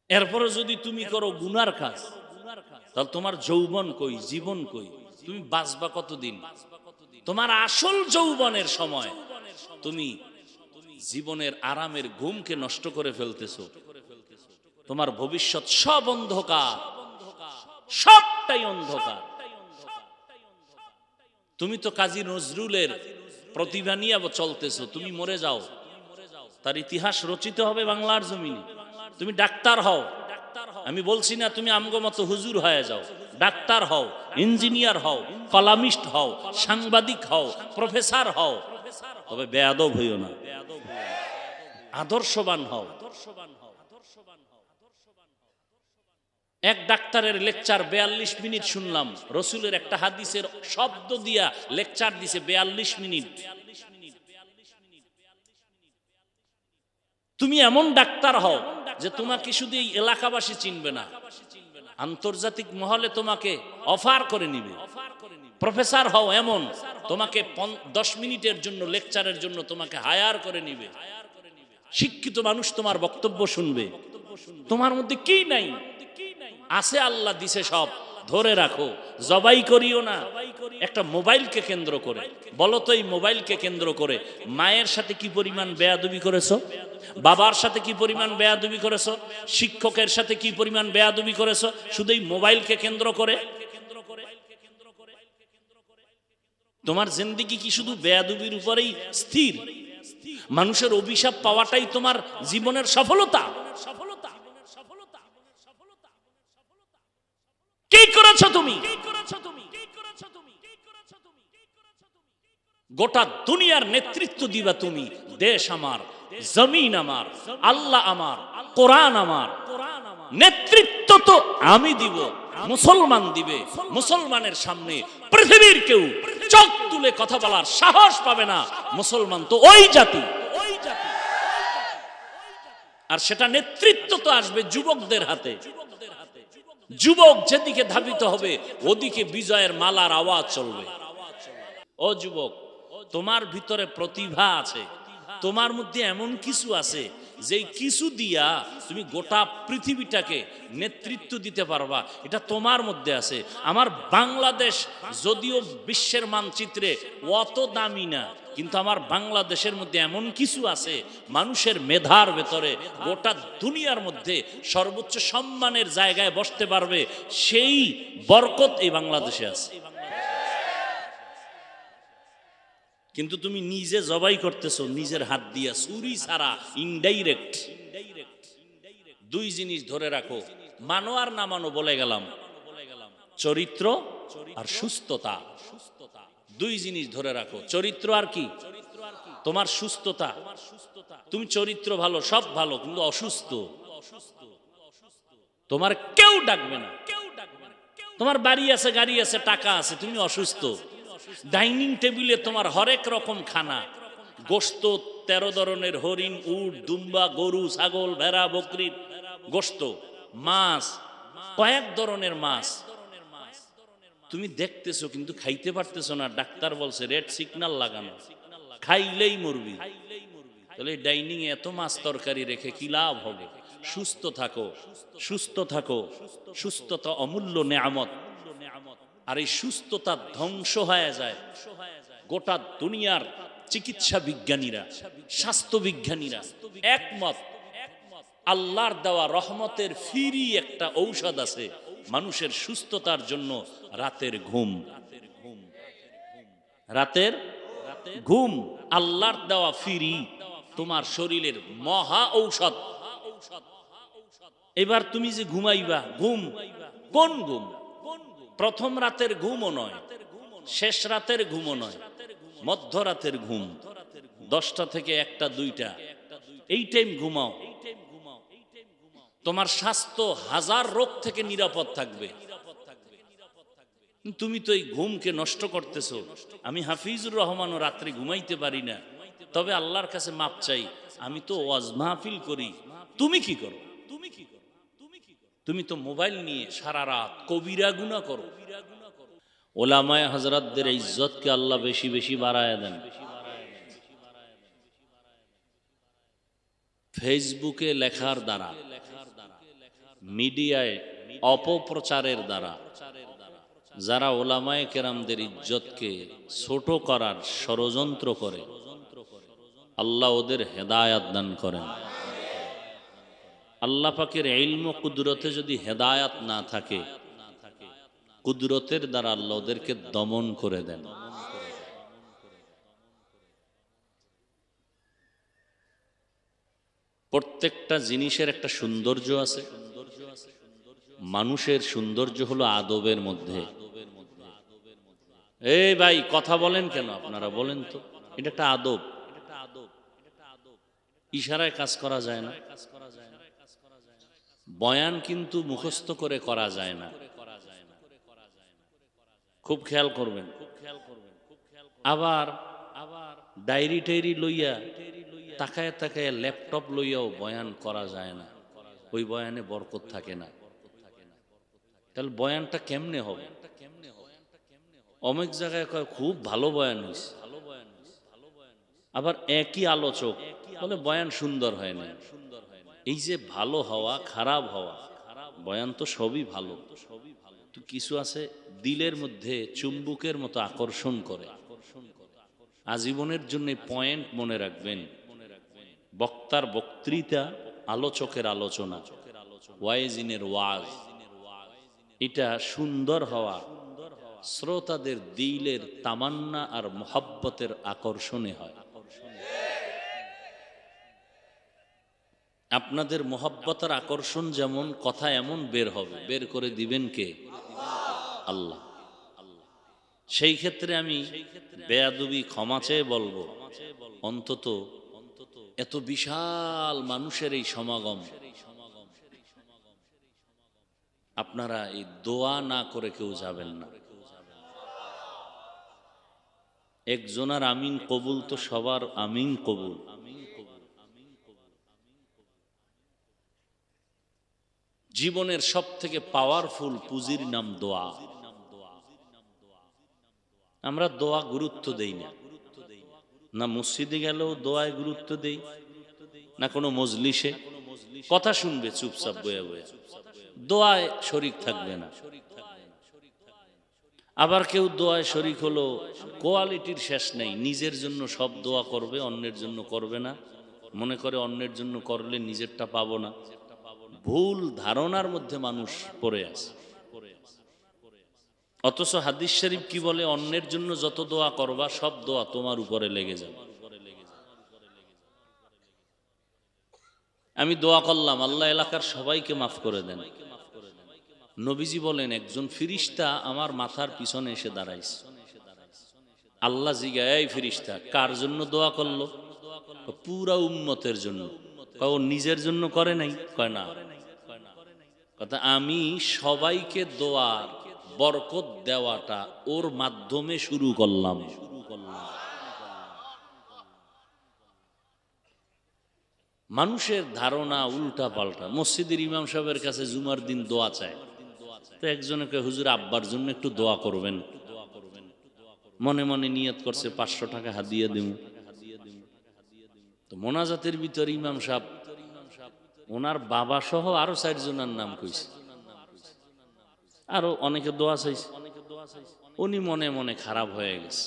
এরপরে যদি তুমি করো গুনার কাজ, তাহলে তোমার যৌবন কই, জীবন কই? তুমি বাঁচবা কতদিন? তোমার আসল যৌবনের সময় তুমি জীবনের আরামের ঘুমকে নষ্ট করে ফেলতেছো। তোমার ভবিষ্যৎ সব অন্ধকার, সবটাই অন্ধকার। তুমি তো কাজী নজরুলের প্রতিভা নিয়ে চলতেছো। তুমি মরে যাও, তার ইতিহাস রচিত হবে বাংলার জমিনে। তুমি ডাক্তার হও, আমি বলছি না তুমি আমগো মতো হুজুর হয়ে যাও। ডাক্তার হও, ইঞ্জিনিয়ার হও, কলামিস্ট হও, সাংবাদিক হও, প্রফেসর হও, তবে বেয়াদব হইও না, আদর্শবান হও। এক ডাক্তারের লেকচার 42 মিনিট শুনলাম। রসুলের একটা হাদিসের শব্দ দিয়া লেকচার দিছে 42 মিনিট। তুমি এমন ডাক্তার হও যে তোমাকে শুধু এই এলাকাবাসী চিনবে না, আন্তর্জাতিক মহলে তোমাকে অফার করে নিবে। প্রফেসর হও এমন, তোমাকে 10 মিনিটের জন্য লেকচারের জন্য তোমাকে হায়ার করে নিবে। শিক্ষিত মানুষ তোমার বক্তব্য শুনবে। তোমার মধ্যে কি নাই? আছে, আল্লাহ দিছে সব, ধরে রাখো, জবাই করিও না। একটা মোবাইলকে কেন্দ্র করে বলো তো, এই মোবাইলকে কেন্দ্র করে মায়ের সাথে কি পরিমাণ বেয়াদবি করেছো, বাবার সাথে কি পরিমাণ বেয়াদবি করেছো, শিক্ষকের সাথে কি পরিমাণ বেয়াদবি করেছো, শুধু এই মোবাইলকে কেন্দ্র করে। তোমার জিন্দেগি কি শুধু বেয়াদবির উপরেই স্থির? মানুষের অভিশাপ পাওয়াটাই তোমার জীবনের সফলতা? কি করেছো তুমি? গোটা দুনিয়ার নেতৃত্ব দিবা তুমি। দেশ আমার, জমিন আমার, আল্লাহ আমার, কোরআন আমার, নেতৃত্ব তো আমি দিব, মুসলমান দিবে। মুসলমানের সামনে পৃথিবীর কেউ চোখ তুলে কথা বলার সাহস পাবে না। মুসলমান তো ওই জাতি, আর সেটা নেতৃত্ব তো আসবে যুবকদের হাতে। যুবক যেদিকে ধাবিত হবে ওদিকে বিজয়ের মালার আওয়াজ চলবে। ও যুবক, তোমার ভিতরে প্রতিভা আছে, তোমার মধ্যে এমন কিছু আছে যে কিছু দিয়া তুমি গোটা পৃথিবীটাকে নেতৃত্ব দিতে পারবা, এটা তোমার মধ্যে আছে। আমার বাংলাদেশ যদিও বিশ্বের মানচিত্রে অত দামি না, কিন্তু আমার বাংলাদেশের মধ্যে এমন কিছু আছে মানুষের মেধার ভেতরে গোটা দুনিয়ার মধ্যে সর্বোচ্চ সম্মানের জায়গায় বসতে পারবে, সেই বরকত এই বাংলাদেশে আছে। কিন্তু তুমি নিজে জবাই করতেছো নিজের হাত দিয়া, চুরি ছাড়া, ইনডাইরেক্ট। দুই জিনিস ধরে রাখো, মানো আর না মানো বলে গেলাম, চরিত্র আর সুস্থতা। দুই জিনিস ধরে রাখো, চরিত্র আর কি? তোমার সুস্থতা। তুমি চরিত্র ভালো, সব ভালো, কিন্তু অসুস্থ, তোমার কেউ ডাকবে না। তোমার বাড়ি আছে, গাড়ি আছে, টাকা আছে, তুমি অসুস্থ। ডাইনিং টেবিলে তোমার হরেক রকম খানা, গোশত 13 ধরনের, হরিণ, উট, দুম্বা, গরু, ছাগল, ভেড়া, বকরির গোশত, মাছ, কয়েক ধরনের মাছ তুমি দেখতেছো কিন্তু খাইতে পারতেছো না। ডাক্তার বলছে রেড সিগন্যাল লাগানো, খাইলেই মরবি। তাহলে ডাইনিং এ এত মাছ তরকারি রেখে কি লাভ হবে? সুস্থ থাকো, সুস্থ থাকো। সুস্থতা অমূল্য নেয়ামত। আর এই সুস্থতা ধ্বংস হয়ে যায়। গোটা দুনিয়ার চিকিৎসা বিজ্ঞানীরা, স্বাস্থ্য বিজ্ঞানীরা একমত, আল্লাহর দেওয়া রহমতের ফ্রি একটা ঔষধ আছে মানুষের সুস্থতার জন্য, রাতের ঘুম। রাতের ঘুম আল্লাহর দেওয়া ফ্রি, তোমার শরীরের মহা ঔষধ। এবার তুমি যে ঘুমাইবা, ঘুম কোন ঘুম? প্রথম রাতের ঘুমও নয়, শেষ রাতের ঘুমও নয়, মধ্যরাতের ঘুম, 10টা থেকে 1টা 2টা, এই টাইম ঘুমাও। তোমার স্বাস্থ্য হাজার রোগ থেকে নিরাপদ থাকবে। তুমি তো এই ঘুমকে নষ্ট করতেছো। আমি হাফিজুর রহমানও রাত্রে ঘুমাইতে পারি না, তবে আল্লাহর কাছে মাপ চাই। আমি তো ওয়াজ মাহফিল করি, তুমি কি করো? তুমি তো মোবাইল নিয়ে সারা রাত কবিরা গুনাহ করো। ওলামায়ে হযরতদের ইজ্জতকে আল্লাহ বেশি বেশি বাড়ায় দেন। ফেসবুকে লেখার দ্বারা, মিডিয়ায় অপপ্রচারের দ্বারা যারা ওলামায়ে কেরামদের ইজ্জতকে ছোট করার ষড়যন্ত্র করে, আল্লাহ ওদের হেদায়াত দান করেন। আল্লাহ পাকের ইলম ও কুদরতে যদি হেদায়াত না থাকে, কুদরতের দ্বারা আল্লাহ ওদেরকে দমন করে দেন। প্রত্যেকটা জিনিসের একটা সৌন্দর্য আছে। মানুষের সৌন্দর্য হলো আদবের মধ্যে। এই ভাই কথা বলেন কেন আপনারা? বলেন তো, এটা একটা আদব। ইশারায় কাজ করা যায় না। বয়ান কিন্তু মুখস্থ করে করা যায় না। খুব খেয়াল করবেন। আবার ডায়েরি টায়েরি লইয়া তাকায় তাকায় ল্যাপটপ লইয়াও বয়ান করা যায় না। ওই বয়ানে বরকত থাকে না। তাহলে বয়ানটা কেমনে হবে? অনেক জায়গায় কয় খুব ভালো বয়ান হয়েছে, আবার একই আলোচক বলে বয়ান সুন্দর হয় না। এই যে ভালো হওয়া খারাপ হওয়া, বয়ান তো সবই ভালো, তো কিছু আছে দিলের মধ্যে চুম্বুকের মতো আকর্ষণ করে। আজীবনের জন্য পয়েন্ট মনে রাখবেন। বক্তার বক্তৃতা, আলোচকের আলোচনা, ওয়াইজিনের ওয়াজ, এটা সুন্দর হওয়া শ্রোতাদের দিলের তামান্না আর মোহাব্বতের আকর্ষণে হয়। আপনাদের মোহাব্বতের আকর্ষণ যেমন, কথা এমন বের হবে, বের করে দিবেন কে? আল্লাহ। সেই ক্ষেত্রে আমি বেয়াদবি ক্ষমা চেয়ে বলবো, অন্তত এত বিশাল মানুষের এই সমাগম, আপনারা এই দোয়া না করে কেউ যাবেন না। একজনের আমিন কবুল তো সবার আমিন কবুল। জীবনের সব থেকে পাওয়ারফুল পুঁজির নাম দোয়া। আমরা দোয়া গুরুত্ব দেই না। না মসজিদে গেলেও দোয়ায় গুরুত্ব দেই, না কোনো মজলিসে। কথা শুনবে চুপচাপ বয়ে বয়ে, দোয়ায় শরিক থাকবে না। আবার কেউ দোয়ায় শরিক হলো, কোয়ালিটির শেষ নেই। নিজের জন্য সব দোয়া করবে, অন্যের জন্য করবে না। মনে করে অন্যের জন্য করলে নিজেরটা পাবো না। ভুল ধারণার মধ্যে মানুষ পড়ে আছে। অথচ হাদিস শরীফ কি বলে? অন্যের জন্য যত দোয়া করবা সব দোয়া তোমার উপরে লেগে যাবে। আমি দোয়া করলাম আল্লাহ এলাকার সবাইকে মাফ করে দেন। নবীজি বলেন একজন ফিরিস্তা আমার মাথার পিছনে এসে দাঁড়াইছে। আল্লাহ জিজ্ঞাসা, এই ফিরিস্তা কার জন্য দোয়া করলো? পুরা উম্মতের জন্য। ও নিজের জন্য করে নাই? কয় না। কথা, আমি সবাইকে দোয়ার বরকত দেওয়াটা ওর মাধ্যমে শুরু করলাম। মানুষের ধারণা উল্টা পাল্টা। মসজিদের ইমাম সাহেবের কাছে জুমার দিন দোয়া চায়, তো একজনকে হুজুর আব্বার জন্য একটু দোয়া করবেন। মনে মনে নিয়ত করছে 500 টাকা হাদিয়া দেব। তো মোনাজাতের ভিতরে ইমাম সাহেব ওনার বাবা সহ আরো 4 জনের নাম কইছে, আরো অনেকে দোয়া চাইছে। উনি মনে মনে খারাপ হয়ে গেছে।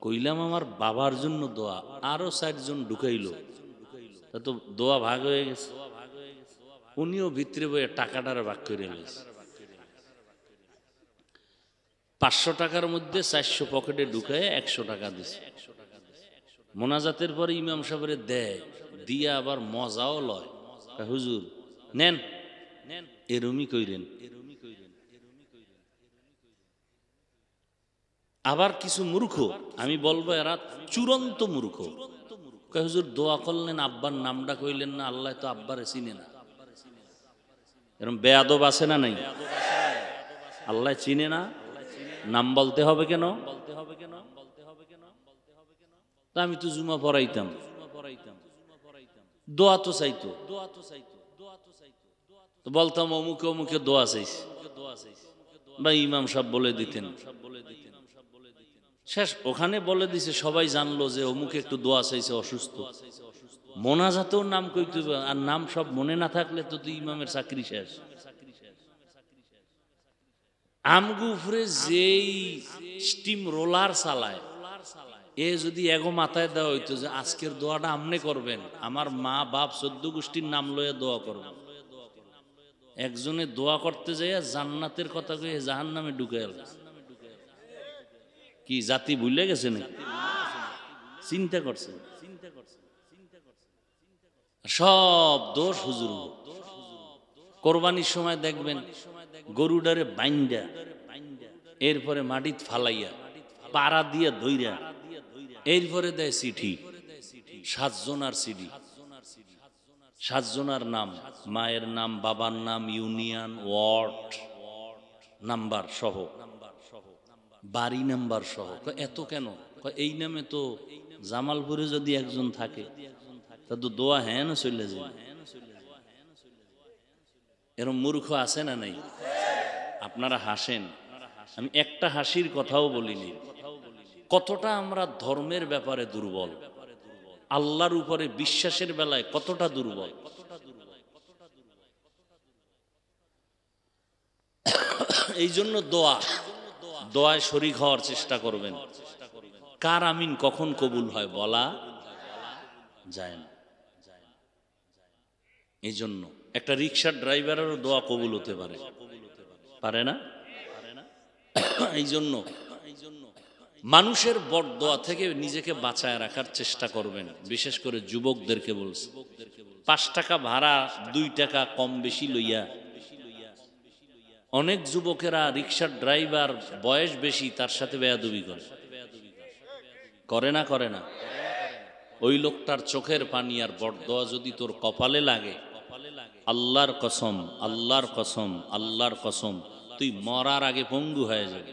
কইলাম আমার বাবার জন্য দোয়া, আরো 4 জন ঢুকাইলো, তা তো দোয়া ভাগ হয়ে গেছে। উনিও ভিতরে বইয়ে টাকাটার ভাগ করে গেছে। 500 টাকার মধ্যে 400 পকেটে ঢুকায় 100 টাকা দিছে। মোনাজাতের পরে ইমাম সাহেবের দেয়, দিয়া আবার মজাও লয়। হুজুর নেন, এরমি কইলেন। আবার কিছু মূর্খ, আমি বলবো এরা চূড়ান্ত মূর্খ, হুজুর দোয়া করলেন আব্বার নামটা কইলেন না, আল্লাহ তো আব্বারে চিনে না। এরকম বেয়াদব আছে না নাই? আল্লাহ চিনে না, নাম বলতে হবে কেন? আমি তো জুমা পড়াইতাম, দোয়া তো চাইতো, তো বলতাম অমুকে অমুকে দোয়া চাইছে, বা ইমাম সাহেব বলে দিতেন। শেষ ওখানে বলে দিছে, সবাই জানলো যে অমুকে একটু দোয়া চাইছে, অসুস্থ। মোনাজাতেও নাম কইতে হবে, আর নাম সব মনে না থাকলে তো তুই ইমামের চাকরি শেষ। আমগু উপরে যেই স্টিম রোলার চালায়, এ যদি এগো মাথায় দেওয়া হইতো যে আজকের দোয়াটা আমনে করবেন, আমার মা বাপ 14 গোষ্ঠীর নাম লয়ে দোয়া করবেন, একজনে দোয়া করতে যাইয়া জান্নাতের কথা কয়ে জাহান্নামে ঢুকে গেল। কি জাতি ভুলে গেছে না? চিন্তা করছে, সব দোষ হুজুর। কোরবানির সময় দেখবেন গরুডারে বাইন্দা, এরপরে মাটিত ফালাইয়া পাড়া দিয়ে ধইরা, এরপরে দেয় চিঠি, 7 জনার চিঠি, 7 জনার নাম, মায়ের নাম, বাবার নাম, ইউনিয়ন, ওয়ার্ড নাম্বার সহ, বাড়ি নাম্বার সহ। এত কেন? এই নামে তো জামালপুরে যদি একজন থাকে তা তো দোয়া হ্যাঁ না চলে যায়। এরম মূর্খ আছে না নাই? আপনারা হাসেন, আমি একটা হাসির কথাও বলিনি। কতটা আমরা ধর্মের ব্যাপারে দুর্বল, আল্লাহর উপরে বিশ্বাসের বেলায় কতটা দুর্বল। এই জন্য দোয়ায় শরীক হওয়ার চেষ্টা করবেন। কার আমিন কখন কবুল হয় বলা যায় না। এই জন্য একটা রিক্সার ড্রাইভারেরও দোয়া কবুল হতে পারে, পারে না? এই জন্য মানুষের বরদোয়া থেকে নিজেকে বাঁচায় রাখার চেষ্টা করবেন। বিশেষ করে যুবকদেরকে বলছি, 5 টাকা ভাড়া 2 টাকা কম বেশি লইয়া অনেক যুবকেরা রিক্সার ড্রাইভার বয়স বেশি, তার সাথে বেয়াদবি করে না? করে না? ওই লোকটার চোখের পানি আর বরদোয়া যদি তোর কপালে লাগে, আল্লাহর কসম, আল্লাহর কসম, আল্লাহর কসম, তুই মরার আগে পঙ্গু হয়ে যাবে।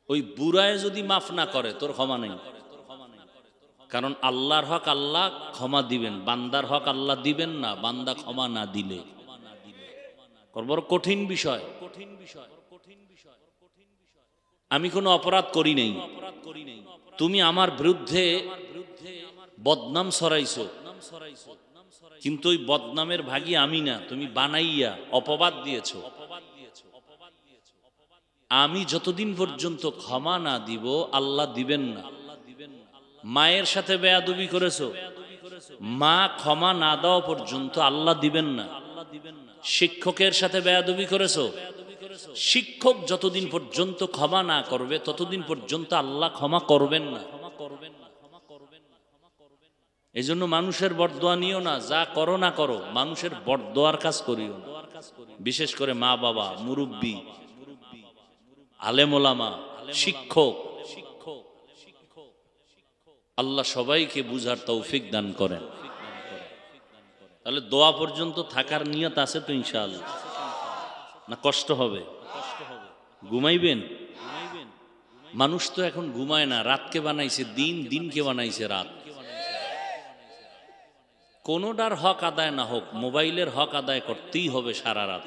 ওই বুড়ায় যদি মাফ না করে তোর ক্ষমা নেই, কারণ আল্লাহর হক আল্লাহ ক্ষমা দিবেন, বান্দার হক আল্লাহ দিবেন না বান্দা ক্ষমা না দিলে। বড় কঠিন বিষয়। আমি কোনো অপরাধ করি নাই, তুমি আমার বিরুদ্ধে বদনাম ছড়াইছো, কিন্তু ওই বদনামের ভাগী আমি না, তুমি বানাইয়া অপবাদ দিয়েছো। আমি যতদিন পর্যন্ত ক্ষমা না দিব আল্লাহ দিবেন না। মায়ের সাথে বেয়াদবি করেছো, মা ক্ষমা না দেওয়া পর্যন্ত আল্লাহ দিবেন না। শিক্ষকের সাথে বেয়াদবি করেছো, শিক্ষক যতদিন পর্যন্ত ক্ষমা না করবে ততদিন পর্যন্ত আল্লাহ ক্ষমা করবেন না। এই জন্য মানুষের বরদোয়া নিও না, যা করো না করো, মানুষের বরদোয়ার কাজ করিও না। বিশেষ করে মা বাবা, মুরব্বী, আলেম ওলামা, শিক্ষক, আল্লাহ সবাইকে বুঝার তৌফিক দান করেন। তাহলে দোয়া পর্যন্ত থাকার নিয়ত আছে তো ইনশাআল্লাহ? না কষ্ট হবে? ঘুমাইবেন? মানুষ তো এখন ঘুমায় না, রাতকে বানাইছে দিন, দিনকে বানাইছে রাত। কোনোটার হক আদায় না হোক, মোবাইলের হক আদায় করতেই হবে সারা রাত।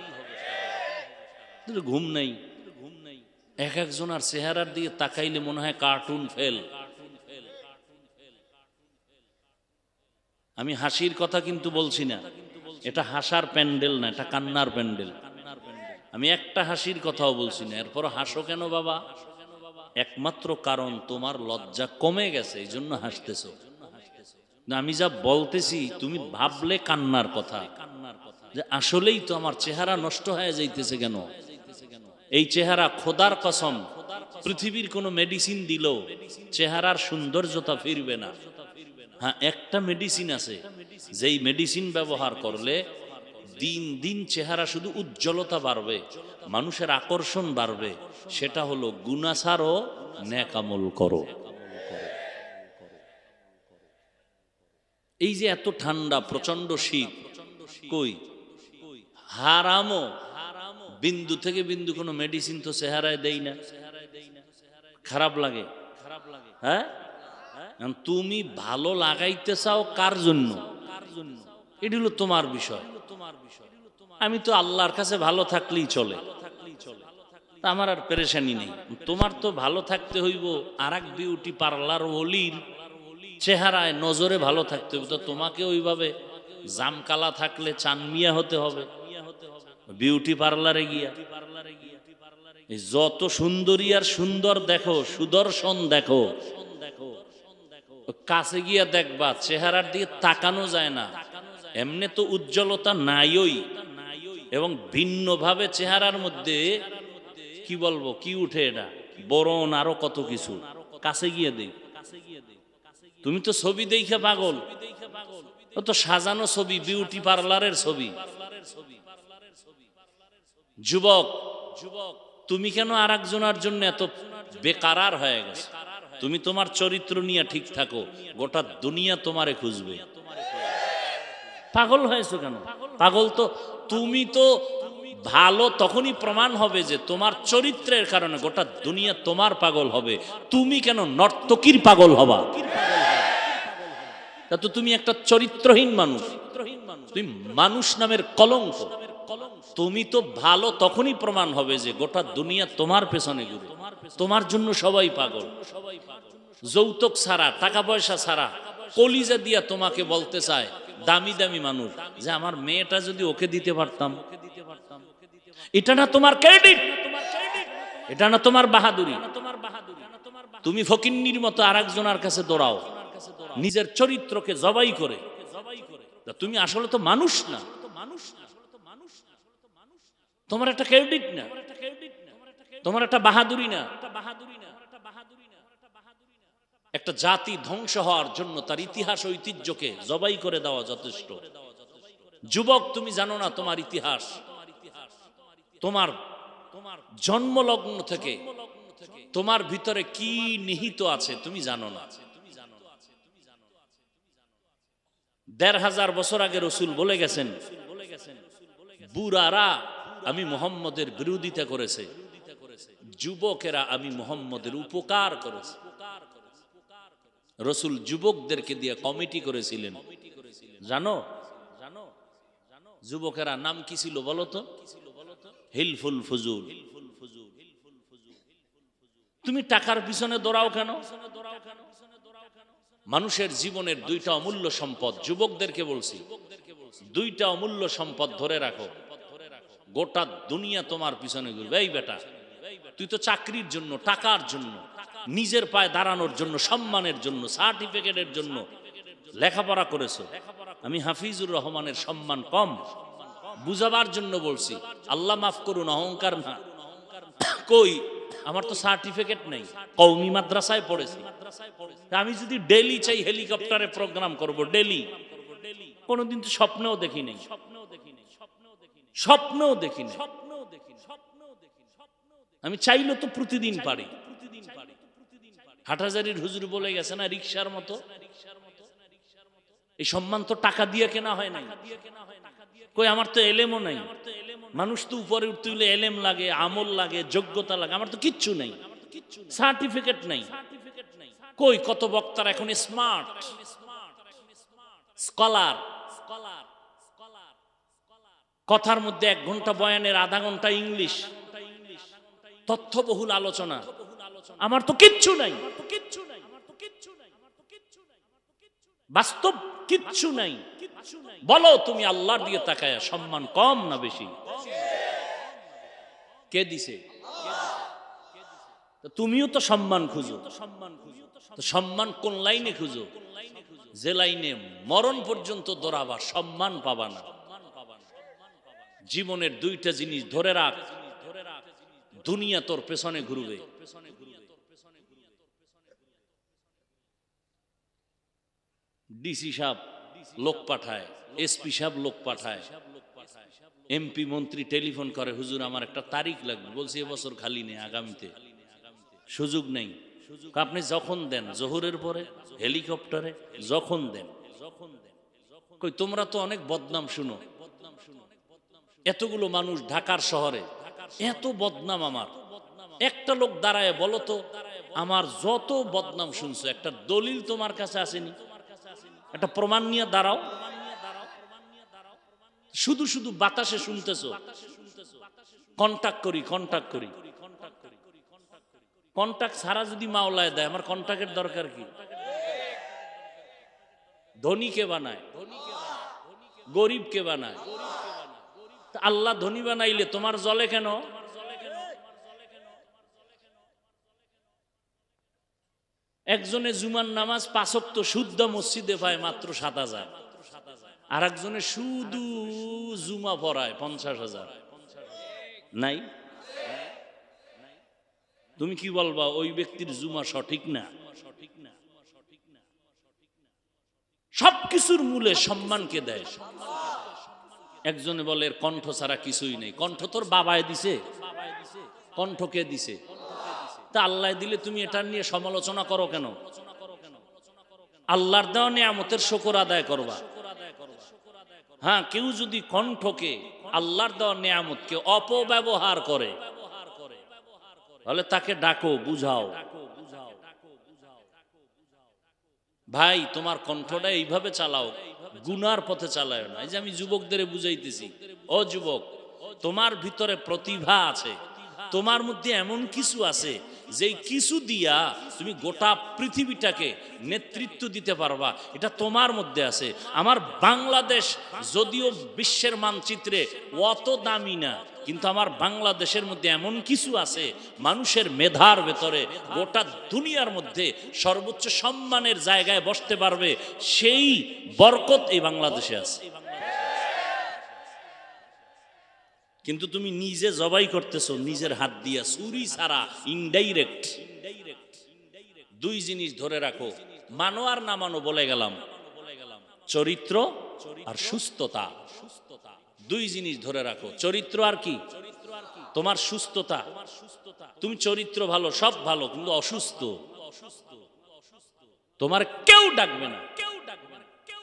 ঘুম নেই, এক একজনের চেহারার দিকে তাকাইলে মনে হয় কার্টুন ফেল। আমি হাসির কথা কিন্তু বলছি না, এটা হাসার প্যান্ডেল না, এটা কান্নার প্যান্ডেল। আমি একটা হাসির কথাও বলছি না। এরপর হাসো কেন বাবা? একমাত্র কারণ তোমার লজ্জা কমে গেছে, এই জন্য হাসতেছো। আমি যা বলতেছি তুমি ভাবলে কান্নার কথা, যে আসলেই তো আমার চেহারা নষ্ট হয়ে যাইতেছে কেন। এই চেহারা খোদার কসম পৃথিবীর কোনো মেডিসিন দিল চেহারার সৌন্দর্যতা ফিরবে না। হ্যাঁ, একটা মেডিসিন আছে, যেই মেডিসিন ব্যবহার করলে দিন দিন চেহারা শুধু উজ্জ্বলতা বাড়বে, মানুষের আকর্ষণ বাড়বে। সেটা হলো গুনাহ ছাড়ো, নেক আমল করো। এই যে এত ঠান্ডা, প্রচন্ড শীত, কই হারামও বিন্দু থেকে বিন্দু কোনো মেডিসিন তো চেহারায় দেই না। খারাপ লাগে? হ্যাঁ, তুমি ভালো লাগাইতে চাও কার জন্য, এটা হলো তোমার বিষয়। আমি তো আল্লাহর কাছে ভালো থাকলেই চলে, আমার আর পেরেশানি নেই। তোমার তো ভালো থাকতে হইব আর এক বিউটি পার্লার ওলির চেহারায় নজরে ভালো থাকতে হবে, তো তোমাকে ওইভাবে জামকালা থাকলে চানমিয়া হতে হবে বিউটি পার্লারে গিয়া। এই যত সুন্দরী আর সুন্দর দেখো, সুদর্শন দেখো, কাছে গিয়া দেখবা চেহারার দিকে তাকানো যায় না, এমনি তো উজ্জ্বলতা নাইই, এবং ভিন্নভাবে চেহারার মধ্যে কি বলবো কি উঠে, এটা বরণ আরো কত কিছু। কাছে গিয়ে দেখ, তুমি তো ছবি দেখে পাগল, ও তো সাজানো ছবি, বিউটি পার্লারের ছবি। যুবক, তুমি কেন আর একজনের জন্য এত বেকারার হয়ে গেছে? তুমি তোমার চরিত্র নিয়ে ঠিক থাকো, গোটা দুনিয়া তোমারে খুঁজবে। পাগল হয়েছো কেন? পাগল তো তুমি, তো ভালো তখনই প্রমাণ হবে যে তোমার চরিত্রের কারণে গোটা দুনিয়া তোমার পাগল হবে। তুমি কেন নর্তকীর পাগল হবা? তা তো তুমি একটা চরিত্রহীন মানুষ, তুমি মানুষ নামের কলঙ্ক। তুমি তো ভালো তখনই প্রমাণ হবে যে গোটা দুনিয়া তোমার পেছনে ঘুরে, তোমার জন্য সবাই পাগল। যৌতুক ছাড়া, টাকা পয়সা ছাড়া কলিজা দিয়া তোমাকে বলতে চায় দামি দামি মানুষ যে আমার মেয়েটা যদি ওকে দিতে পারতাম। এটা না তোমার ক্রেডিট, এটা না তোমার বাহাদুরি। তুমি ফকিন্নির মতো আরেকজনের কাছে দৌড়াও নিজের চরিত্রকে জবাই করে। তুমি আসলে তো মানুষ না, তোমার একটা ক্রেডিট না, তোমার একটা বাহাদুরি না। একটা জাতি ধ্বংস হওয়ার জন্য তার ইতিহাস ঐতিহ্যকে জবাই করে দেওয়া যথেষ্ট। যুবক, তুমি জানো না তোমার ইতিহাস, তোমার জন্মলগ্ন থেকে তোমার ভিতরে কি নিহিত আছে তুমি জানো না। ১৫০০ বছর আগে রসুল বলে গেছেন, বুড়ারা আমি মুহাম্মদের বিরোধিতা করেছে, যুবকেরা আমি মুহাম্মদের উপকার করেছে। রসুল যুবকদেরকে দিয়ে কমিটি করেছিলেন, জানো? যুবকেরা নাম কি ছিল বলো তো? হিলফুল ফুজুল। তুমি টাকার পিছনে দৌড়াও কেন? মানুষের জীবনের দুইটা অমূল্য সম্পদ, যুবকদেরকে বলছি, দুইটা অমূল্য সম্পদ ধরে রাখো, গোটা দুনিয়া তোমার পিছনে ঘুরবে। এই বেটা, তুই তো চাকরির জন্য, টাকার জন্য, নিজের পায়ে দাঁড়ানোর জন্য, সম্মানের জন্য, সার্টিফিকেটের জন্য লেখাপড়া করেছো। আমি হাফিজুর রহমানের সম্মান কম বুঝাবার জন্য বলছি, আল্লাহ মাফ করুন, অহংকার না। কই, আমার তো সার্টিফিকেট নেই, কওমি মাদ্রাসায় পড়েছি। আমি যদি ডেলি চাই হেলিকপ্টারে প্রোগ্রাম করব, ডেলি, কোনোদিন তো স্বপ্নেও দেখি নাই, স্বপ্নেও দেখি নাই। আমি চাইলে তো প্রতিদিন পারি। হাটহাজারীর হুজুর বলে গেছে না, রিকশার মতো। এই সম্মান তো টাকা দিয়ে কেনা হয় নাই। কই, আমার তো এলেমও নাই। মানুষ তো উপরে উঠতে হলে এলেম লাগে, আমল লাগে, যোগ্যতা লাগে। আমার তো কিচ্ছু নাই, সার্টিফিকেট নাই। কই, কত বক্তারা এখন স্মার্ট, স্কলার। কথার মধ্যে 1 ঘন্টা বয়ানের আধা ঘন্টা ইংলিশ, তথ্যবহুল আলোচনা। আমার তো কিচ্ছু নাই, বাস্তব কিচ্ছু নাই। বলো তুমি আল্লাহর দিকে তাকায়া সম্মান কম না বেশি? কে দিছে? তুমিও তো সম্মান খুঁজো। সম্মান কোন লাইনে খুঁজো? যে লাইনে মরণ পর্যন্ত দৌড়াবা, সম্মান পাবা না। জীবনের দুইটা জিনিস ধরে রাখ, দুনিয়া তোর পেছনে ঘুরবে। ডিসি সাহেব লোক পাঠায়, এসপি সাহেব লোক পাঠায়, এমপি মন্ত্রী টেলিফোন করে, হুজুর আমার একটা তারিখ লাগবে। বলছি এবছর খালি নেই, আগামীতে সুযোগ নেই। আপনি যখন দেন, জোহরের পরে, হেলিকপ্টারে, যখন দেন। কই, তোমরা তো অনেক বদনাম শুনো, এতগুলো মানুষ ঢাকার শহরে, এত বদনাম। আমার একটা লোক দাঁড়ায় বলো তো, আমার যত বদনাম শুনছো একটা দলিল তোমার কাছে আসেনি? একটা প্রমাণ নিয়ে দাঁড়াও। শুধু শুধু বাতাসে শুনতেছো, কন্টাক্ট করি, কন্টাক্ট করি। কন্টাক্ট ছাড়া যদি মাওলায় দেয়, আমার কন্টাক্টের দরকার কি? ধনীকে বানায়, গরিবকে বানায়। তা আল্লাহ ধনী বানাইলে তোমার জ্বলে কেন? একজনে জুমার নামাজ 5 ওয়াক্ত শুদ্ধ মসজিদে পায় মাত্র 7,000, আর একজনে শুধু জুমা পড়ায় 50,000। নাই? তুমি কি বলবা ওই ব্যক্তির জুমা সঠিক না? সবকিছুর মূলে সম্মানকে দেয়। একজনে বলে এর কণ্ঠ ছাড়া কিছুই নেই। কণ্ঠ তোর বাবায় দিছে? কণ্ঠকে দিছে? তা আল্লাহ দিলে তুমি এটা নিয়ে সমালোচনা করো কেন? আল্লাহর দেওয়া নিয়ামতের শুকর আদায় করবা। হ্যাঁ, কেউ যদি কণ্ঠকে, আল্লাহর দেওয়া নিয়ামতকে অপব্যবহার করে তাহলে তাকে ডাকো, বুঝাও। ভাই তোমার কণ্ঠটা এইভাবে চালাও, গুনার পথে চালায় না। এই যে আমি যুবকদের বুঝাইতেছি, ও যুবক, তোমার ভিতরে প্রতিভা আছে, তোমার মধ্যে এমন কিছু আছে যেই কিছু দিয়া তুমি গোটা পৃথিবীটাকে নেতৃত্ব দিতে পারবা, এটা তোমার মধ্যে আছে। আমার বাংলাদেশ যদিও বিশ্বের মানচিত্রে অত দামি না, কিন্তু আমার বাংলাদেশের মধ্যে এমন কিছু আছে মানুষের মেধার ভেতরে গোটা দুনিয়ার মধ্যে সর্বোচ্চ সম্মানের জায়গায় বসতে পারবে, সেই বরকত এই বাংলাদেশে আছে। কিন্তু তুমি নিজে জবাই করতেছো নিজের হাত দিয়া, চুরি ছাড়া, ইনডাইরেক্ট। দুই জিনিস ধরে রাখো, মানো আর না মানো বলে গেলাম, চরিত্র আর সুস্থতা। দুই জিনিস ধরে রাখো, চরিত্র আর কি? তোমার সুস্থতা। তুমি চরিত্র ভালো, সব ভালো, কিন্তু অসুস্থ, তোমার কেউ ডাকবে না।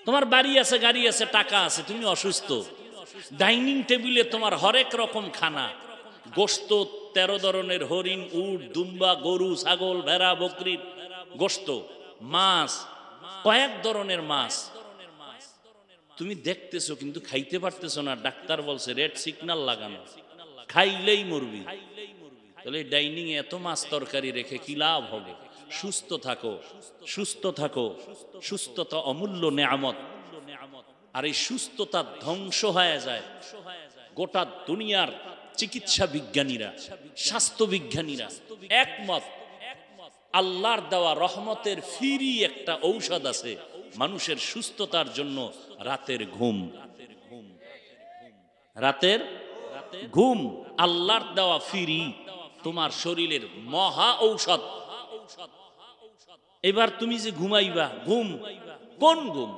তোমার বাড়ি আছে, গাড়ি আছে, টাকা আছে, তুমি অসুস্থ। ডাইনিং টেবিলে তোমার হরেক রকম খানা, গোশত 13 ধরনের, হরিণ, উট, দুম্বা, গরু, ছাগল, ভেড়া, বকরির গোশত, মাছ, কয়েক ধরনের মাছ তুমি দেখতেছো কিন্তু খাইতে পারতেছো না। ডাক্তার বলছে রেড সিগন্যাল লাগানো, খাইলেই মরবি। তাহলে ডাইনিং এ এত মাছ তরকারি রেখে কি লাভ হবে? সুস্থ থাকো, সুস্থ থাকো। সুস্থতা অমূল্য নেয়ামত। আর এই সুস্থতা ধ্বংস হয়ে যায়। গোটা দুনিয়ার চিকিৎসা বিজ্ঞানীরা, স্বাস্থ্য বিজ্ঞানীরা একমত, আল্লাহর দেওয়া রহমতের ফ্রি একটা ঔষধ আছে মানুষের সুস্থতার জন্য, রাতের ঘুম। রাতের ঘুম আল্লাহর দেওয়া ফ্রি তোমার শরীরের মহা ঔষধ। এবার তুমি যে ঘুমাইবা, ঘুম কোন ঘুম?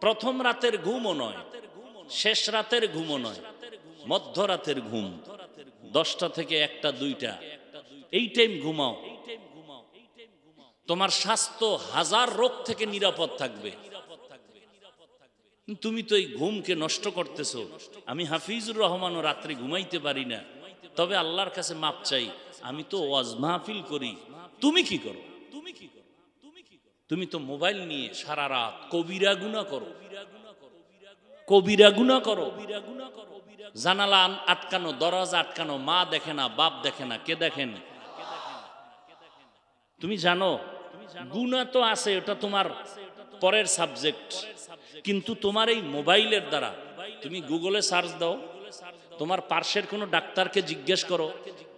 প্রথম রাতের ঘুমও নয়, শেষ রাতের ঘুমও নয়, মধ্যরাতের ঘুম, 10টা থেকে 1টা 2টা, এই টাইম ঘুমাও। তোমার স্বাস্থ্য হাজার রোগ থেকে নিরাপদ থাকবে। তুমি তো এই ঘুমকে নষ্ট করতেছো। আমি হাফিজুর রহমানও রাত্রে ঘুমাইতে পারি না, তবে আল্লাহর কাছে মাপ চাই। আমি তো ওয়াজ মাহফিল করি, তুমি কি করো? তুমি তো মোবাইল নিয়ে সারা রাত কবিরা গুনাহ করো, কবিরা গুনাহ করো। জানালা আটকানো, দরজা আটকানো, মা দেখে না, বাপ দেখে না, কে দেখেন? তুমি জানো গুনাহ তো আছে, ওটা তোমার পরের সাবজেক্ট। কিন্তু তোমার এই মোবাইলের দ্বারা, তুমি গুগলে সার্চ দাও, তোমার পার্শ্বের কোনো ডাক্তারকে জিজ্ঞেস করো,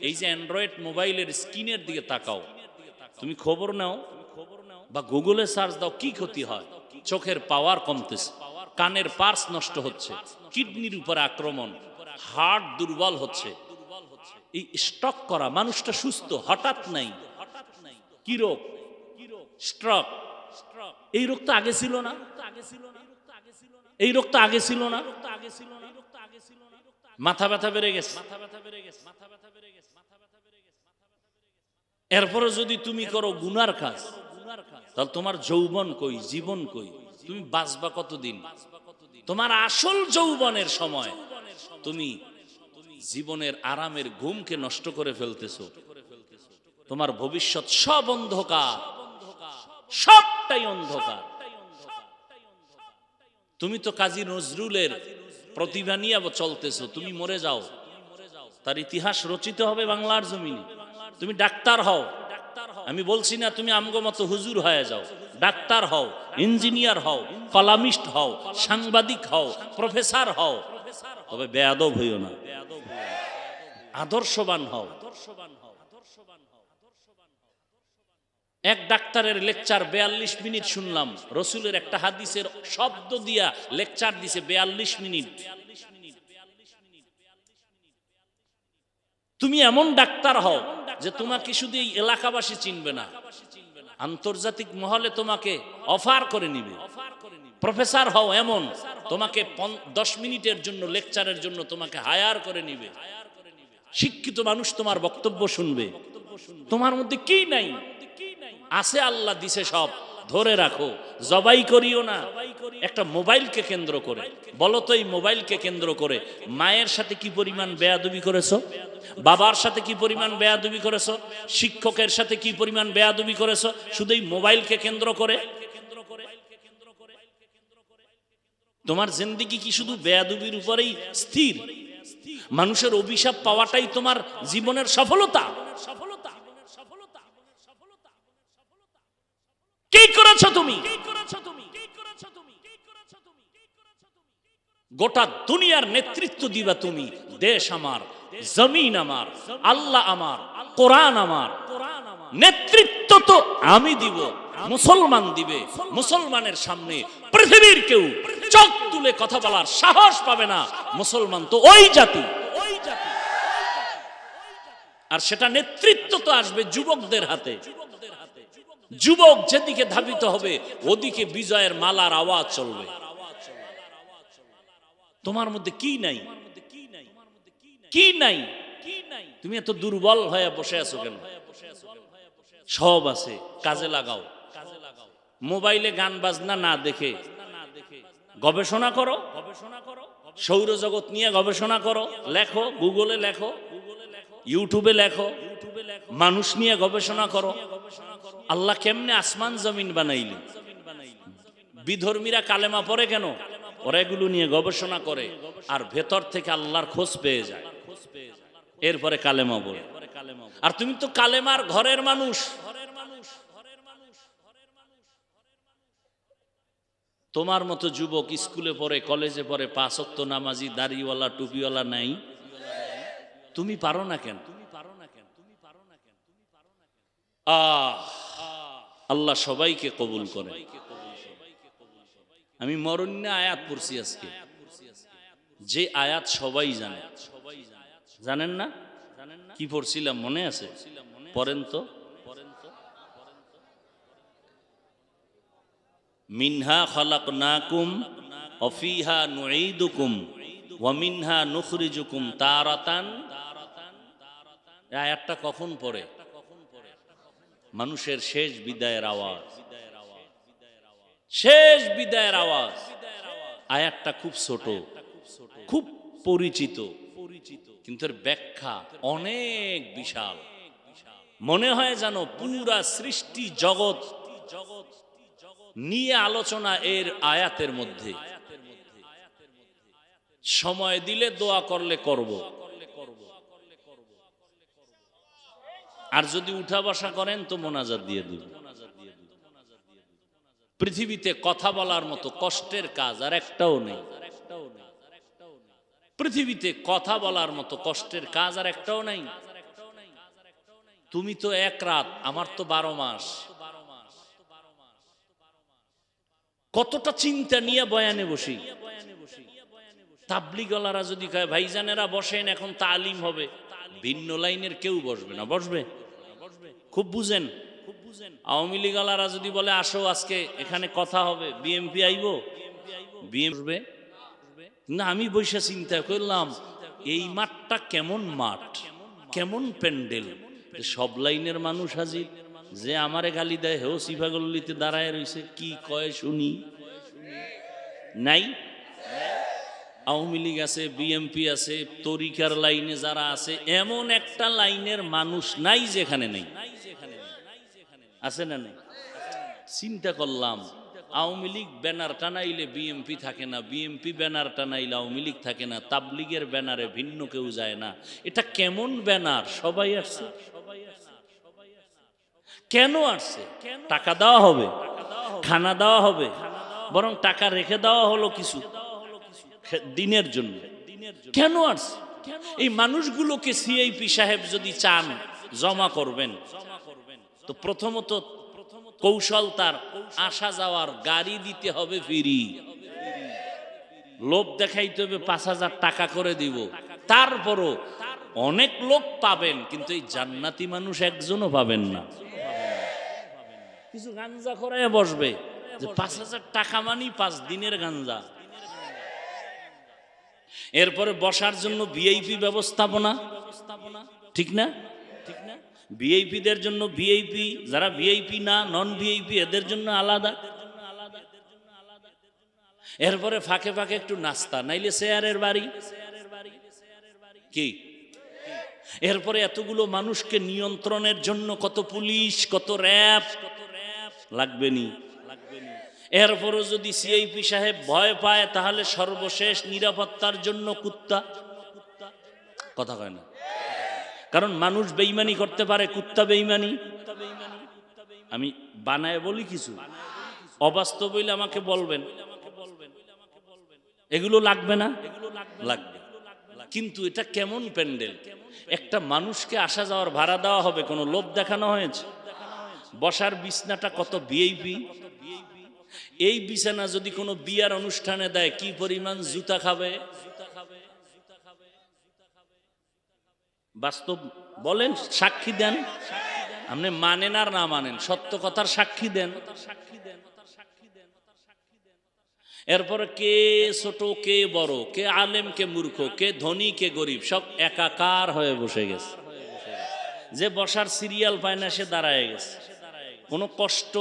এই যে অ্যান্ড্রয়েড মোবাইলের স্ক্রিনের দিকে তাকাও, তুমি খবর নাও বা গুগলে সার্চ দাও, কি ক্ষতি হয়? চোখের পাওয়ার কমতেছে, কানের পার্স নষ্ট হচ্ছে, কিডনির উপরে আক্রমণ, হার্ট দুর্বল হচ্ছে। এই স্ট্রোক করা মানুষটা সুস্থ, হঠাৎ নাই। কি রোগ? স্ট্রোক। এই রোগ তো আগে ছিল না, এই রোগ তো আগে ছিল না। মাথা ব্যথা বেড়ে গেছে, এরপরে যদি তুমি করো গুনার কাজ, তাহলে তোমার যৌবন কই, জীবন কই? তুমি বাঁচবা কতদিন? তোমার আসল যৌবনের সময় তুমি জীবনের আরামের ঘুমকে নষ্ট করে ফেলতেছো। তোমার ভবিষ্যৎ সব অন্ধকার, সবটাই অন্ধকার। তুমি তো কাজী নজরুলের প্রতিভা নিয়ে চলতেছো, তুমি মরে যাও, তার ইতিহাস রচিত হবে বাংলার জমিনে। তুমি ডাক্তার হও, আমি বলছি না তুমি আমগো মতো হুজুর হয়ে যাও, ডাক্তার হও, ইঞ্জিনিয়ার হও, কলামিস্ট হও, সাংবাদিক হও, প্রফেসর হও, তবে বেয়াদব হইও না, আদর্শবান হও। এক ডাক্তারের লেকচার 42 মিনিট শুনলাম, রসুলের একটা হাদিসের শব্দ দিয়া লেকচার দিছে 42 মিনিট। তুমি এমন ডাক্তার হও যে তোমাকে শুধু এই এলাকাবাসী চিনবে না, আন্তর্জাতিক মহলে তোমাকে অফার করে নিবে। প্রফেসর হও এমন, তোমাকে 10 মিনিটের জন্য লেকচারের জন্য তোমাকে হায়ার করে নিবে। শিক্ষিত মানুষ তোমার বক্তব্য শুনবে। তোমার মধ্যে কি নাই আছে, আল্লাহ দিছে সব, ধরে রাখো, জবাই করিও না। একটা মোবাইলকে কেন্দ্র করে বলো তো, এই মোবাইলকে কেন্দ্র করে মায়ের সাথে কি পরিমাণ বেয়াদবি করেছো, বাবার সাথে কি পরিমাণ বেয়াদবি করেছো, শিক্ষকের সাথে কি পরিমাণ বেয়াদবি করেছো, শুধু এই মোবাইলকে কেন্দ্র করে। তোমার জিন্দেগি কি শুধু বেয়াদবির উপরেই স্থির? মানুষের অভিশাপ পাওয়াটাই তোমার জীবনের সফলতা? কি করেছো তুমি? গোটা দুনিয়ার নেতৃত্ব দিবা তুমি। দেশ আমার, জমিন আমার, আল্লাহ আমার, কোরআন আমার, নেতৃত্ব তো আমি দিব, মুসলমান দিবে। মুসলমানের সামনে পৃথিবীর কেউ চোখ তুলে কথা বলার সাহস পাবে না। মুসলমান তো ওই জাতি, আর সেটা নেতৃত্ব তো আসবে যুবকদের হাতে। যুবক যেদিকে ধাবিত হবে ওদিকে বিজয়ের মালার আওয়াজ চলবে। তোমার মধ্যে কি নাই? কি নাই? তুমি এত দুর্বল হয়ে বসে আছো কেন? সব আছে, কাজে লাগাও। মোবাইলে গান বাজনা না দেখে গবেষণা করো, সৌরজগৎ নিয়ে গবেষণা করো, লেখো, গুগলে লেখো, ইউটিউবে লেখো, মানুষ নিয়ে গবেষণা করো। আল্লাহ কেমনে আসমান জমিন বানাইলেন? বিধর্মীরা কালেমা পড়ে কেন? ওরা এগুলো নিয়ে গবেষণা করে আর ভেতর থেকে আল্লাহর খোঁজ পেয়ে যায়, এরপরে কালেমা বলে। আর তুমি তো কালেমার ঘরের মানুষ। তোমার মতো যুবক স্কুলে পড়ে, কলেজে পড়ে, 5 ওয়াক্ত নামাজি, দাড়িওয়ালা, টুপিওয়ালা নাই। তুমি পারো না কেন? আল্লাহ সবাইকে কবুল করে। আমি মরণ্য আয়াত পড়ছি আজকে, যে আয়াত সবাই জানে। জানেন না? কি পড়ছিলাম মনে আছে? পড়েন তো। মিনহা খালাকনাকুম ওয়া ফিহা নুঈদুকুম ওয়া মিনহা নুখরিজুকুম তারাতান। এই আয়াতটা কখন পড়ে? মানুষের শেষ বিদায়ের আওয়াজ, শেষ বিদায়ের আওয়াজ। আয়াতটা খুব ছোট, খুব পরিচিত, কিন্তু এর ব্যাখ্যা অনেক বিশাল। মনে হয় যেন পুরা সৃষ্টি জগৎ নিয়ে আলোচনা এর আয়াতের মধ্যে। সময় দিলে দোয়া করলে করব, আর যদি উঠা বসা করেন তো মোনাজাত দিয়ে দিব। পৃথিবীতে কথা বলার মতো কষ্টের কাজ আর একটাও নেই। পৃথিবীতে কথা বলার মতো কষ্টের কাজ আর একটাও নাই। তুমি তো এক রাত, আমার তো 12 মাস। কতটা চিন্তা নিয়ে বয়ানে বসি। তাবলিগওয়ালারা যদি কয় ভাইজানেরা বসেন, এখন তালিম হবে, ভিন্ন লাইনের কেউ বসবে না। বসবে? খুব বুঝেন। আওয়ামী লীগওয়ালারা যদি বলে আসো আজকে এখানে কথা হবে, বিএমপি আইব, বিএমপি না। আমি বৈশা চিন্তা করলাম এই মাঠটা কেমন মাঠ, কেমন প্যান্ডেল, সব লাইনের মানুষ হাজির। যে আমারে গালি দেয় হেও সিফাগল্লিতে দাঁড়ায় রয়েছে, কি কয় শুনি। নাই, আওয়ামী লীগ আছে, বিএমপি আছে, তরিকার লাইনে যারা আছে, এমন একটা লাইনের মানুষ নাই যেখানে নেই। আছে না নেই? চিন্তা করলাম, আওয়ামী লীগ ব্যানার টানাইলে বিএমপি থাকে না, বিএমপি ব্যানার টানাইলে আওয়ামী লীগ থাকে না, তাবলিগের ব্যানারে ভিন্ন কেউ যায় না। এটা কেমন ব্যানার? সবাই আসছে। কেন আসছে? টাকা দেওয়া হবে। খানা দেওয়া হবে, বরং টাকা রেখে দেওয়া হলো কিছু দিনের জন্য। কেন আসছে? এই মানুষগুলোকে সিআইপি সাহেব যদি চান জমা করবেন, তো প্রথমত কৌশল তার আসা যাওয়ার গাড়ি দিতে হবে ফ্রি। লোভ দেখাইতে হবে 5,000 টাকা করে দিব, তারপরও অনেক লোক পাবেন, কিন্তু এই জান্নাতি মানুষ একজনও পাবেন না। কিছু গাঞ্জা করে বসবে যে 5,000 টাকা মানি 5 দিনের গাঞ্জা। এরপরে বসার জন্য ভিআইপি ব্যবস্থাপনা, ঠিক না? ভিআইপিদের জন্য ভিআইপি, যারা ভিআইপি না, নন ভিআইপি, এদের জন্য আলাদা। এরপরে ফাঁকে ফাঁকে একটু নাস্তা, নাইলে শেয়ারের বাড়ি কি। এরপরে এতগুলো মানুষকে নিয়ন্ত্রণের জন্য কত পুলিশ, কত র্যাব লাগবে নি। এরপরও যদি সিআইপি সাহেব ভয় পায়, তাহলে সর্বশেষ নিরাপত্তার জন্য কুত্তা। কথা কয় না, কারণ মানুষ বেঈমানি করতে পারে, কুত্তা বেঈমানি। আমি বানায় বলি কিছু, অবাস্তব হইলে আমাকে বলবেন। এগুলো লাগবে না? লাগবে। কিন্তু এটা কেমন প্যান্ডেল? একটা মানুষকে আসা যাওয়ার ভাড়া দেওয়া হবে, কোনো লোভ দেখানো হয়েছে? বসার বিছনাটা কত ভিআইপি। এই বিছানা যদি কোনো বিয়ার অনুষ্ঠানে দেয়, কি পরিমাণ জুতা খাবে। বাস্তব বলেন, সাক্ষী দেন। আপনি মানেন আর না মানেন, সত্য কথার সাক্ষী দেন। এরপরে কে ছোট, কে বড়, কে আলেম, কে মূর্খ, কে ধনী, কে গরিব, সব একাকার হয়ে বসে গেছে। যে বসার সিরিয়াল পায় না, সে দাঁড়ায় গেছে। কোনো কষ্ট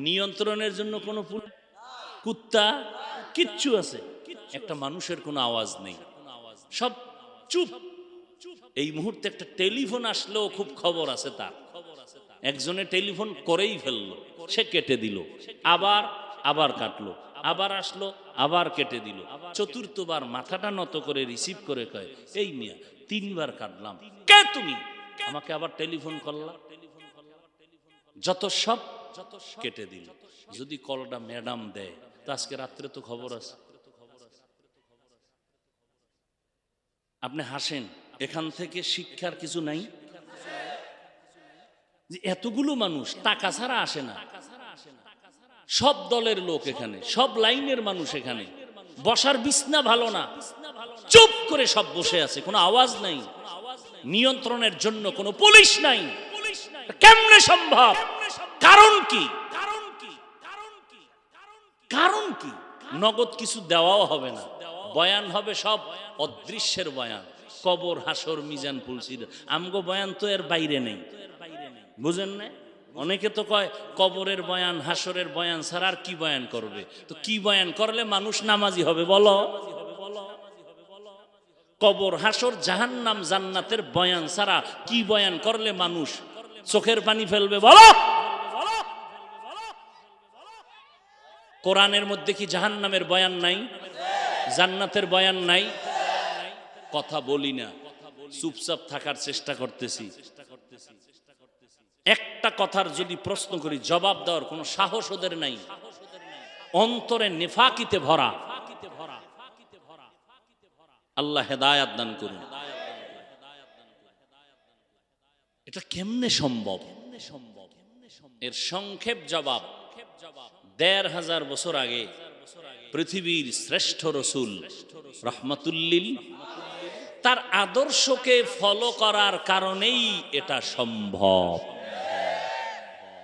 নিয়ন্ত্রণের জন্য কোনো কুত্তা কিচ্ছু আছে, একটা মানুষের কোনো আওয়াজ নেই, সব চুপ। এই মুহূর্তে একটা টেলিফোন আসলেও খুব খবর আছে তার। একজনে টেলিফোন করেই ফেললো, সে কেটে দিল, আবার কাটলো, আবার আসলো, আবার কেটে দিল। চতুর্থবার মাথাটা নত করে রিসিভ করে কয়, এই মিয়া 3 বার কাটলাম, কে তুমি? আমাকে আবার টেলিফোন করলা। যত সব কেটে দিল। যদি কলটা ম্যাডাম দেয়, তো আজকে রাত্রে তো খবর আছে। আপনি হাসেন, এখান থেকে শিক্ষার কিছু নাই? যে এতগুলো মানুষ টাকা ছাড়া আসে না, সব দলের লোক এখানে, সব লাইনের মানুষ এখানে। বসার বিছনা ভালো না, চুপ করে সব বসে আছে, কোনো আওয়াজ নাই। নিয়ন্ত্রণের জন্য কোনো পুলিশ নাই। কেমনে সম্ভব? কারণ কি? কারণ কি? নগদ কিছু দেওয়াও হবে না, বয়ান হবে সব অদৃশ্যের বয়ান। কবর, হাসর, মিজান, পুলসির। আমগো বয়ান তো এর বাইরে নেই, বুঝেন না? অনেকে তো কয় কবরের বয়ান, হাসরের বয়ান ছাড়া আর কি বয়ান করবে? তো কি বয়ান করলে মানুষ নামাজি হবে বলো? কবর, হাসর, জাহান্নাম, জান্নাতের বয়ান ছাড়া কি বয়ান করলে মানুষ চোখের পানি ফেলবে বলো? কোরআনের মধ্যে কি জাহান্নামের বয়ান নাই? জান্নাতের বয়ান নাই? কথা বলি না, চুপচাপ থাকার চেষ্টা করতেছি। একটা কথার যদি প্রশ্ন করি, জবাব দেওয়ার কোনো সাহস ওদের নাই। অন্তরে নেফাকিতে ভরা। আল্লাহ হেদায়াত দান করুন। এটা কেমনে সম্ভব? এর সংক্ষেপ জবাব, ১৫০০ বছর আগে পৃথিবীর শ্রেষ্ঠ রসুল রহমাতুল্লিল, তার আদর্শকে ফলো করার কারণেই এটা সম্ভব।